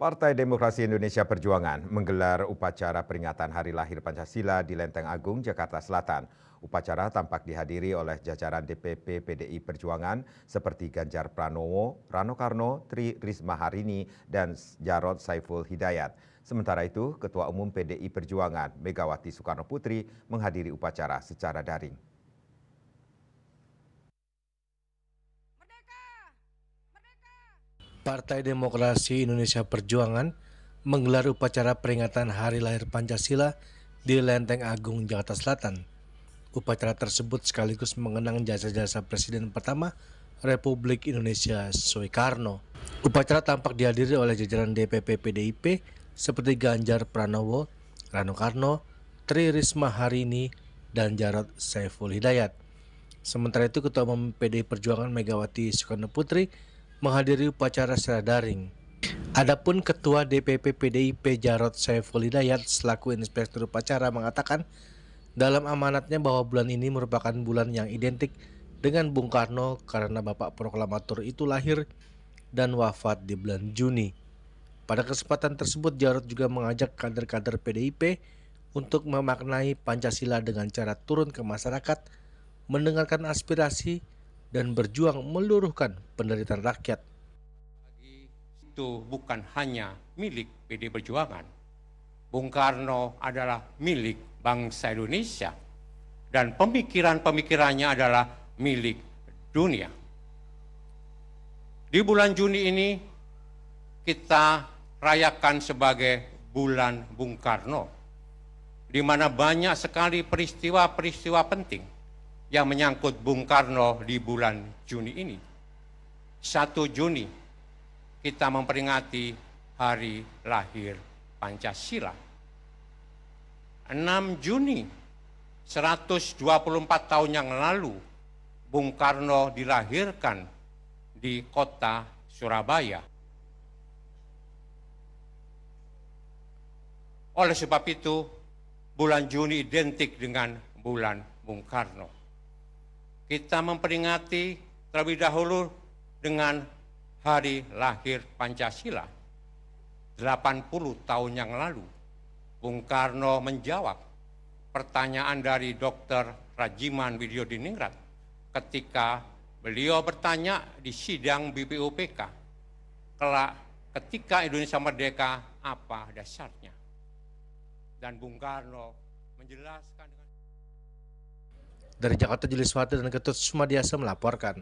Partai Demokrasi Indonesia Perjuangan menggelar upacara peringatan Hari Lahir Pancasila di Lenteng Agung, Jakarta Selatan. Upacara tampak dihadiri oleh jajaran DPP PDI Perjuangan seperti Ganjar Pranowo, Rano Karno, Tri Risma Harini, dan Jarod Saiful Hidayat. Sementara itu, Ketua Umum PDI Perjuangan Megawati Soekarno Putri menghadiri upacara secara daring. Partai Demokrasi Indonesia Perjuangan menggelar upacara peringatan Hari Lahir Pancasila di Lenteng Agung, Jakarta Selatan. Upacara tersebut sekaligus mengenang jasa-jasa Presiden pertama Republik Indonesia Soekarno. Upacara tampak dihadiri oleh jajaran DPP PDIP seperti Ganjar Pranowo, Rano Karno, Tri Risma Harini, dan Jarod Saiful Hidayat. Sementara itu, Ketua Umum PDI Perjuangan Megawati Soekarno Putri menghadiri upacara secara daring. Adapun Ketua DPP PDIP Jarod Saiful Hidayat selaku inspektur upacara mengatakan dalam amanatnya bahwa bulan ini merupakan bulan yang identik dengan Bung Karno karena Bapak Proklamator itu lahir dan wafat di bulan Juni. Pada kesempatan tersebut, Jarod juga mengajak kader-kader PDIP untuk memaknai Pancasila dengan cara turun ke masyarakat, mendengarkan aspirasi, dan berjuang meluruhkan penderitaan rakyat. Itu bukan hanya milik PDI Perjuangan. Bung Karno adalah milik bangsa Indonesia dan pemikiran-pemikirannya adalah milik dunia. Di bulan Juni ini kita rayakan sebagai bulan Bung Karno, di mana banyak sekali peristiwa-peristiwa penting yang menyangkut Bung Karno di bulan Juni ini. 1 Juni kita memperingati Hari Lahir Pancasila. 6 Juni 124 tahun yang lalu Bung Karno dilahirkan di kota Surabaya. Oleh sebab itu, bulan Juni identik dengan bulan Bung Karno. Kita memperingati terlebih dahulu dengan Hari Lahir Pancasila. 80 tahun yang lalu, Bung Karno menjawab pertanyaan dari Dr. Rajiman Widyodiningrat ketika beliau bertanya di sidang BPUPK, ketika Indonesia merdeka, apa dasarnya? Dan Bung Karno menjelaskan dengan... Dari Jakarta, Julius Wati dan Ketut Sumadiasa melaporkan.